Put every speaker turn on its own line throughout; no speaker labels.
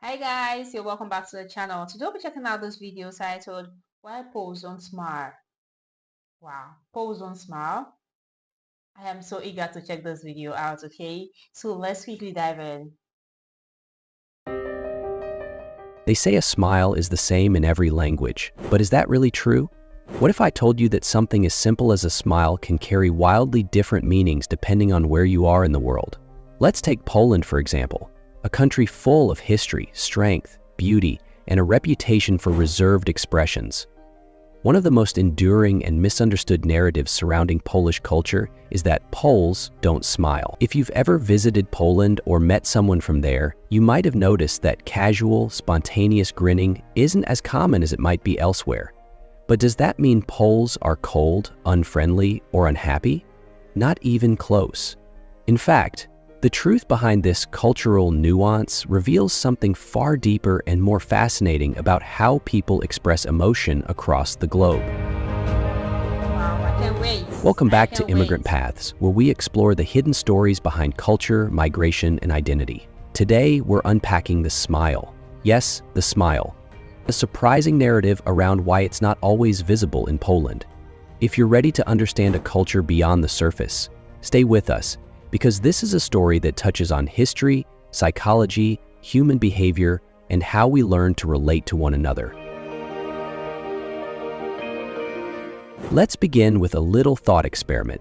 Hi guys, you're welcome back to the channel. Today we'll be checking out this video titled Why Poles Don't Smile. Wow, Poles Don't Smile. I am so eager to check this video out, okay? So let's quickly dive in.
They say a smile is the same in every language, but is that really true? What if I told you that something as simple as a smile can carry wildly different meanings depending on where you are in the world? Let's take Poland, for example, a country full of history, strength, beauty, and a reputation for reserved expressions. One of the most enduring and misunderstood narratives surrounding Polish culture is that Poles don't smile. If you've ever visited Poland or met someone from there, you might have noticed that casual, spontaneous grinning isn't as common as it might be elsewhere. But does that mean Poles are cold, unfriendly, or unhappy? Not even close. In fact, the truth behind this cultural nuance reveals something far deeper and more fascinating about how people express emotion across the globe.
Wow, I can't wait.
Welcome back to Immigrant Paths, where we explore the hidden stories behind culture, migration, and identity. Today, we're unpacking the smile. Yes, the smile. A surprising narrative around why it's not always visible in Poland. If you're ready to understand a culture beyond the surface, stay with us, because this is a story that touches on history, psychology, human behavior, and how we learn to relate to one another. Let's begin with a little thought experiment.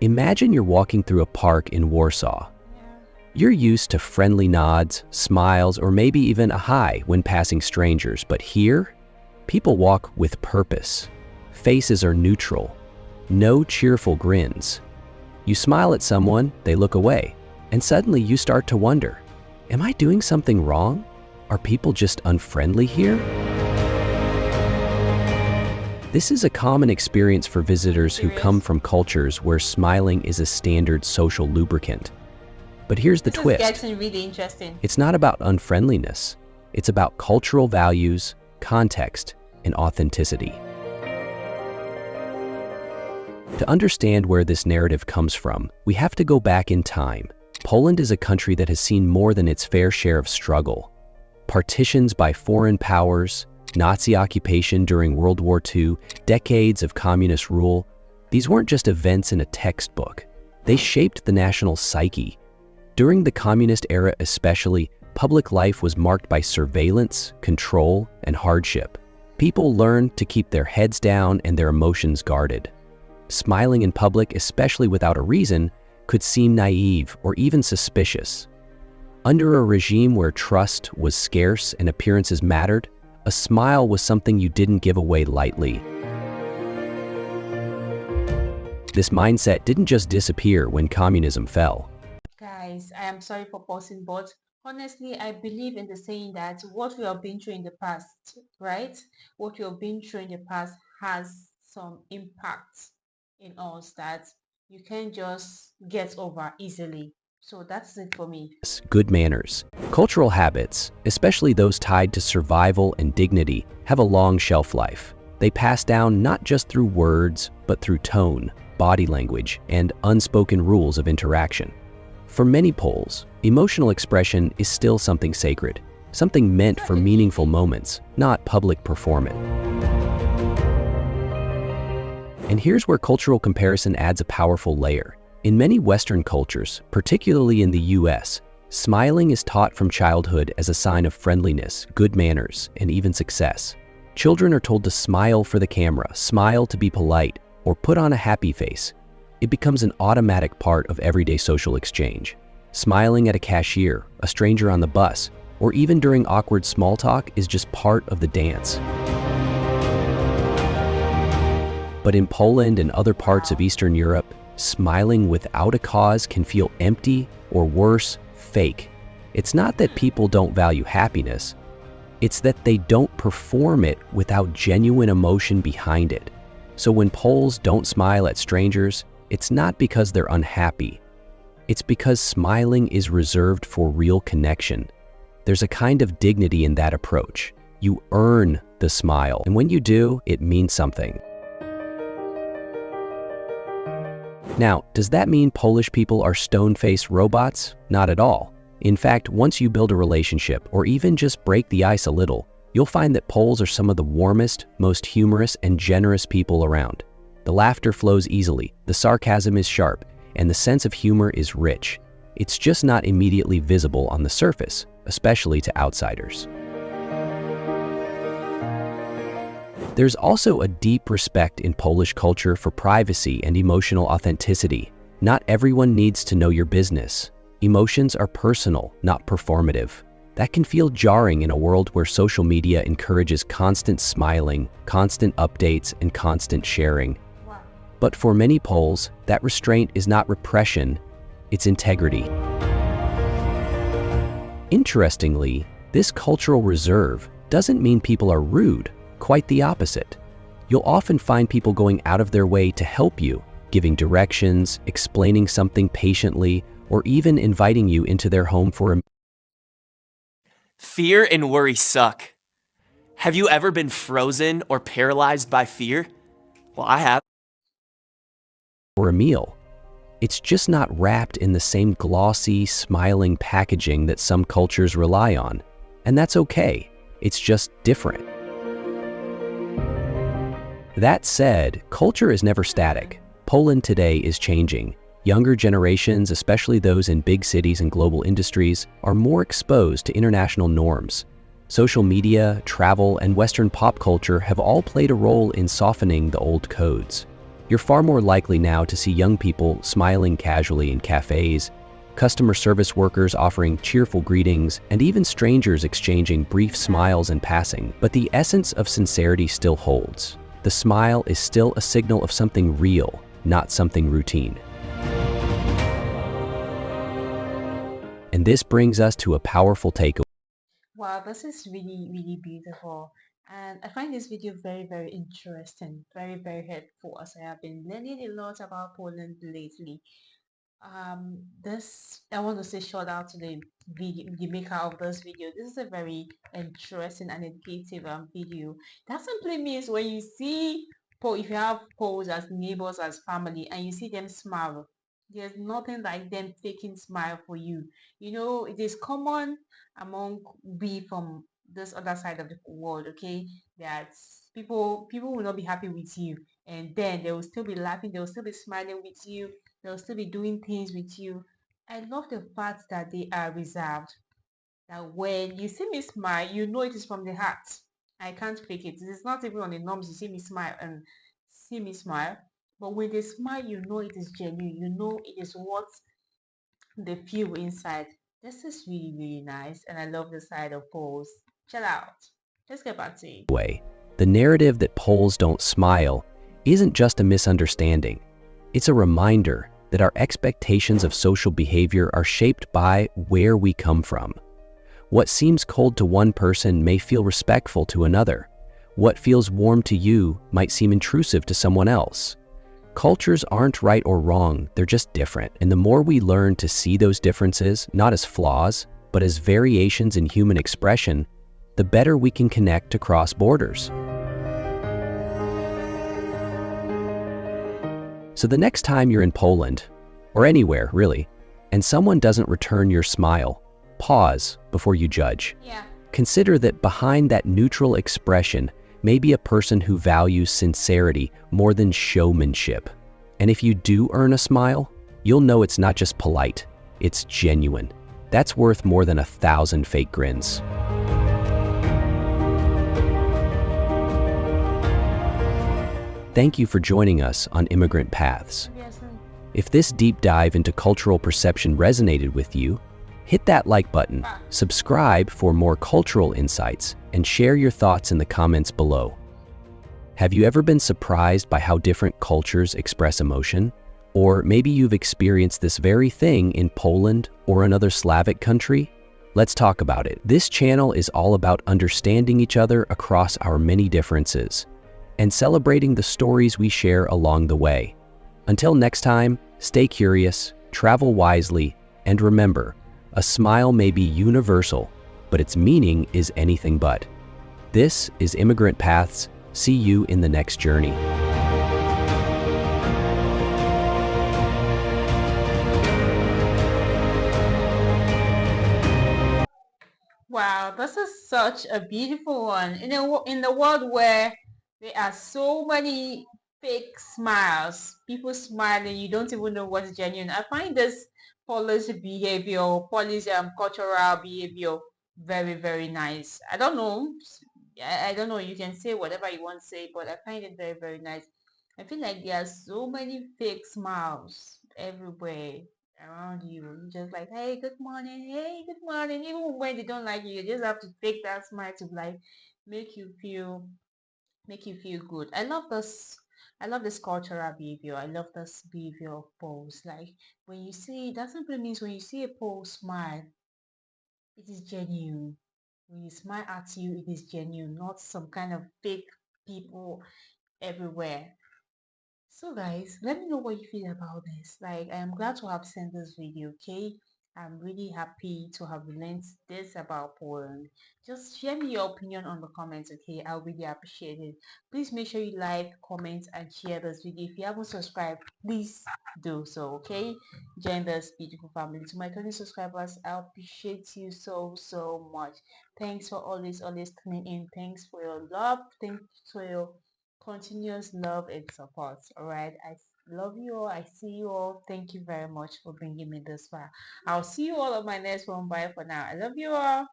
Imagine you're walking through a park in Warsaw. You're used to friendly nods, smiles, or maybe even a hi when passing strangers, but here, people walk with purpose. Faces are neutral. No cheerful grins. You smile at someone, they look away, and suddenly you start to wonder, am I doing something wrong? Are people just unfriendly here? This is a common experience for visitors who come from cultures where smiling is a standard social lubricant. But here's the twist.
This is getting really interesting.
It's not about unfriendliness. It's about cultural values, context, and authenticity. To understand where this narrative comes from, we have to go back in time. Poland is a country that has seen more than its fair share of struggle. Partitions by foreign powers, Nazi occupation during World War II, decades of communist rule. These weren't just events in a textbook. They shaped the national psyche. During the communist era especially, public life was marked by surveillance, control, and hardship. People learned to keep their heads down and their emotions guarded. Smiling in public, especially without a reason, could seem naive or even suspicious. Under a regime where trust was scarce and appearances mattered, a smile was something you didn't give away lightly. This mindset didn't just disappear when communism fell.
Guys, I am sorry for pausing, but honestly, I believe in the saying that what we have been through in the past, right? What we have been through in the past has some impact in us that you can't just get over easily. So that's it for me.
Good manners. Cultural habits, especially those tied to survival and dignity, have a long shelf life. They pass down not just through words, but through tone, body language, and unspoken rules of interaction. For many Poles, emotional expression is still something sacred, something meant for meaningful moments, not public performance. And here's where cultural comparison adds a powerful layer. In many Western cultures, particularly in the US, smiling is taught from childhood as a sign of friendliness, good manners, and even success. Children are told to smile for the camera, smile to be polite, or put on a happy face. It becomes an automatic part of everyday social exchange. Smiling at a cashier, a stranger on the bus, or even during awkward small talk is just part of the dance. But in Poland and other parts of Eastern Europe, smiling without a cause can feel empty or worse, fake. It's not that people don't value happiness, it's that they don't perform it without genuine emotion behind it. So when Poles don't smile at strangers, it's not because they're unhappy. It's because smiling is reserved for real connection. There's a kind of dignity in that approach. You earn the smile, and when you do, it means something. Now, does that mean Polish people are stone-faced robots? Not at all. In fact, once you build a relationship or even just break the ice a little, you'll find that Poles are some of the warmest, most humorous, and generous people around. The laughter flows easily, the sarcasm is sharp, and the sense of humor is rich. It's just not immediately visible on the surface, especially to outsiders. There's also a deep respect in Polish culture for privacy and emotional authenticity. Not everyone needs to know your business. Emotions are personal, not performative. That can feel jarring in a world where social media encourages constant smiling, constant updates, and constant sharing.
Wow.
But for many Poles, that restraint is not repression, it's integrity. Interestingly, this cultural reserve doesn't mean people are rude, quite the opposite. You'll often find people going out of their way to help you, giving directions, explaining something patiently, or even inviting you into their home for a
Fear and worry suck. Have you ever been frozen or paralyzed by fear? Well, I have.
meal. It's just not wrapped in the same glossy, smiling packaging that some cultures rely on. And that's okay. It's just different. That said, culture is never static. Poland today is changing. Younger generations, especially those in big cities and global industries, are more exposed to international norms. Social media, travel, and Western pop culture have all played a role in softening the old codes. You're far more likely now to see young people smiling casually in cafes, customer service workers offering cheerful greetings, and even strangers exchanging brief smiles in passing. But the essence of sincerity still holds. The smile is still a signal of something real, not something routine. And this brings us to a powerful takeaway.
Wow, this is really, really beautiful. And I find this video very, very interesting, very, very helpful as I have been learning a lot about Poland lately. This I want to say shout out to the maker of this video. This is a very interesting and educative video. That simply means when you see if you have Poles as neighbors, as family, and you see them smile, there's nothing like them taking smile for you. You know, it is common among we from this other side of the world, okay, that people will not be happy with you, and then they will still be laughing, they will still be smiling with you, they'll still be doing things with you. I love the fact that they are reserved. That when you see me smile, you know it is from the heart. I can't fake it. It is not even on the norms. You see me smile and see me smile. But when they smile, you know it is genuine. You know it is what they feel inside. This is really, really nice. And I love the side of Pose. Chill out. Let's get back to it.
The narrative that Poles don't smile isn't just a misunderstanding. It's a reminder that our expectations of social behavior are shaped by where we come from. What seems cold to one person may feel respectful to another. What feels warm to you might seem intrusive to someone else. Cultures aren't right or wrong, they're just different. And the more we learn to see those differences, not as flaws, but as variations in human expression, the better we can connect across borders. So the next time you're in Poland, or anywhere really, and someone doesn't return your smile, pause before you judge.
Yeah.
Consider that behind that neutral expression may be a person who values sincerity more than showmanship. And if you do earn a smile, you'll know it's not just polite, it's genuine. That's worth more than 1,000 fake grins. Thank you for joining us on Immigrant Paths.
Yes.
If this deep dive into cultural perception resonated with you, hit that like button, subscribe for more cultural insights, and share your thoughts in the comments below. Have you ever been surprised by how different cultures express emotion? Or maybe you've experienced this very thing in Poland or another Slavic country? Let's talk about it. This channel is all about understanding each other across our many differences and celebrating the stories we share along the way. Until next time, stay curious, travel wisely, and remember, a smile may be universal, but its meaning is anything but. This is Immigrant Paths. See you in the next journey.
is such a beautiful one. In the world where there are so many fake smiles, people smiling, you don't even know what's genuine. I find this polish behavior, polish cultural behavior very, very nice. I don't know. I don't know. You can say whatever you want to say, but I find it very, very nice. I feel like there are so many fake smiles everywhere around you. You're just like, hey, good morning. Even when they don't like you, you just have to fake that smile to like make you feel make you feel good. I love this cultural behavior. I love this behavior of pose. Like when you see that simply means when you see a pose smile, it is genuine. When you smile at you, it is genuine, not some kind of fake people everywhere. So guys, let me know what you feel about this. Like, I am glad to have sent this video, okay? I'm really happy to have learned this about Poland. Just share me your opinion on the comments, okay? I'll really appreciate it. Please make sure you like, comment, and share this video. If you haven't subscribed, please do so, okay? Join this beautiful family. To my current subscribers, I appreciate you so, so much. Thanks for always tuning in. Thanks for your love. Thanks for your continuous love and support. All right. Love you all. I see you all. Thank you very much for bringing me this far. I'll see you all on my next one. Bye for now. I love you all.